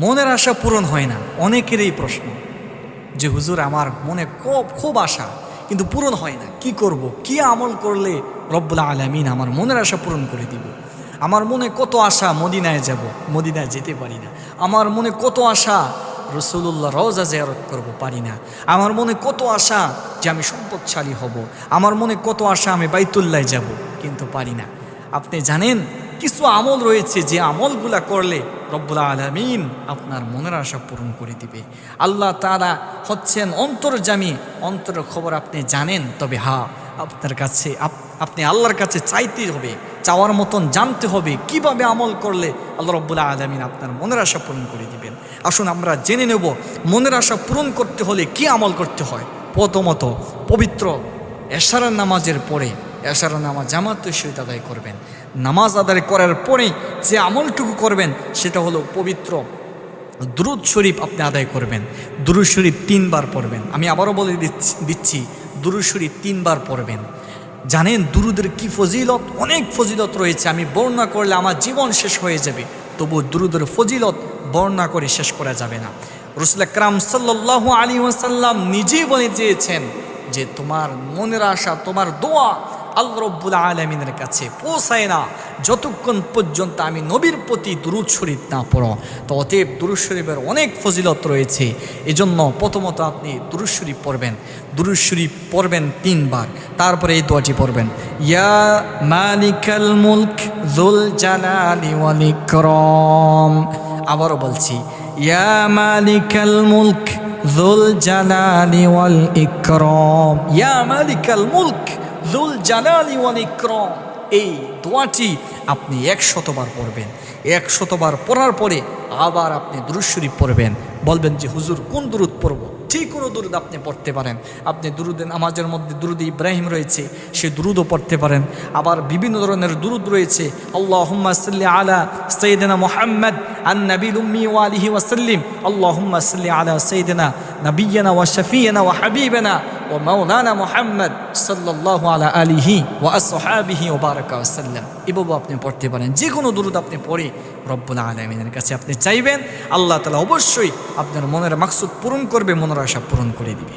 মনের আশা পূরণ হয় না। অনেকেরই প্রশ্ন যে হুজুর আমার মনে খুব আশা কিন্তু পূরণ হয় না, কি করব, কি আমল করলে রব্বুল আলামিন আমার মনের আশা পূরণ করে দিব। আমার মনে কত আশা মদিনায় যাব, মদিনায় যেতে পারি না। আমার মনে কত আশা রাসূলুল্লাহ রওজা জিয়ারত করব, পারি না। আমার মনে কত আশা যে আমি সম্পদশালী হব। আমার মনে কত আশা আমি বাইতুল্লাহ যাব, কিন্তু পারি না। আপনি জানেন কিছু আমল রয়েছে যে আমলগুলা করলে রব্বুল আলামিন আপনার মনের আশা পূরণ করে দিবে। আল্লাহ তাআলা হচ্ছেন অন্তর্যামী, অন্তরের খবর আপনি জানেন। তবে আপনার কাছে আপনি আল্লাহর কাছে চাইতে হবে, চাওয়ার মতন জানতে হবে কিভাবে আমল করলে আল্লাহ রব্বুল আলামিন আপনার মনের আশা পূরণ করে দিবেন। আসুন আমরা জেনে নেব মনের আশা পূরণ করতে হলে কি আমল করতে হয়। প্রথমত পবিত্র এশারের নামাজের পরে এশারের নামাজ জামাতের সহিত আদায় করবেন। নামাজ আদায় করার পরে যে আমলটুকু করবেন সেটা হলো পবিত্র দুরূদ শরীফ আপনি আদায় করবেন। দুরূদ শরীফ 3 বার পড়বেন। আমি আবারও বলে দিচ্ছি দুরূদ শরীফ 3 বার পড়বেন। জানেন দুরুদের কি ফজিলত, অনেক ফজিলত রয়েছে। আমি বর্ণনা করলে আমার জীবন শেষ হয়ে যাবে, তবু দুরুদের ফজিলত বর্ণনা করে শেষ করা যাবে না। রাসূল আকরাম সাল্লাল্লাহু আলাইহি ওয়াসাল্লাম নিজেই বলে দিয়েছেন যে তোমার মনের আশা, তোমার দোয়া আল্লাহ রব্বুল আলামিনের কাছে পৌঁছায় না যতক্ষণ পর্যন্ত আমি নবীর প্রতি দুরূদ শরীফ না পড়ো। তো অতএব দুরূদ শরীফের অনেক ফজিলত রয়েছে। এজন্য প্রথমত আপনি দুরূদ শরীফ পড়বেন। দুরূদ শরীফ পড়বেন 3 বার। তারপরে এই দোয়াটি পড়বেন, ইয়া মালিকাল মুলক যুল জালালি ওয়াল ইকরাম। আবারও বলছি, ইয়া মালিকাল মুলক যুল জালালি ওয়াল ইকরাম, ইয়া মালিকাল মুলক যুল জালালি ওয়াল ইকরাম। এই দোয়াটি আপনি 100 বার পড়বেন। 100 বার পড়ার পরে আবার আপনি দুরূদ শরীফ পড়বেন। বলবেন যে হুজুর কোন দুরূদ পড়ব? ঠিক কোনো দুরূদ আপনি পড়তে পারেন। আপনি দুরূদে নামাজের মধ্যে দুরূদ ইব্রাহিম রয়েছে, সে দুরূদও পড়তে পারেন। আবার বিভিন্ন ধরনের দুরূদ রয়েছে। আল্লাহুম্মা সাল্লি আলা সাইয়্যিদিনা মুহাম্মদ আন-নবিয়্যিল উম্মি ওয়া আলিহি ওয়া সাল্লিম। আল্লাহুম্মা সাল্লি আলা সাইয়্যিদিনা নাবিয়্যিনা ওয়া শাফিয়িনা ওয়া হাবিবিনা ওয়া মাওলানা মুহাম্মদ সাল্লাল্লাহু আলা আলিহি ওয়া আসহাবিহি ওয়া বারাকা ওয়া সাল্লাম। এভাবে আপনি পড়তে পারেন। যে কোনো দুরূদ আপনি পড়ে রব্বুল আলামিনের কাছে আপনি চাইবেন, আল্লাহ তাআলা অবশ্যই আপনার মনের মাকসুদ পূরণ করবে, মনের আশা পূরণ করে দিবে।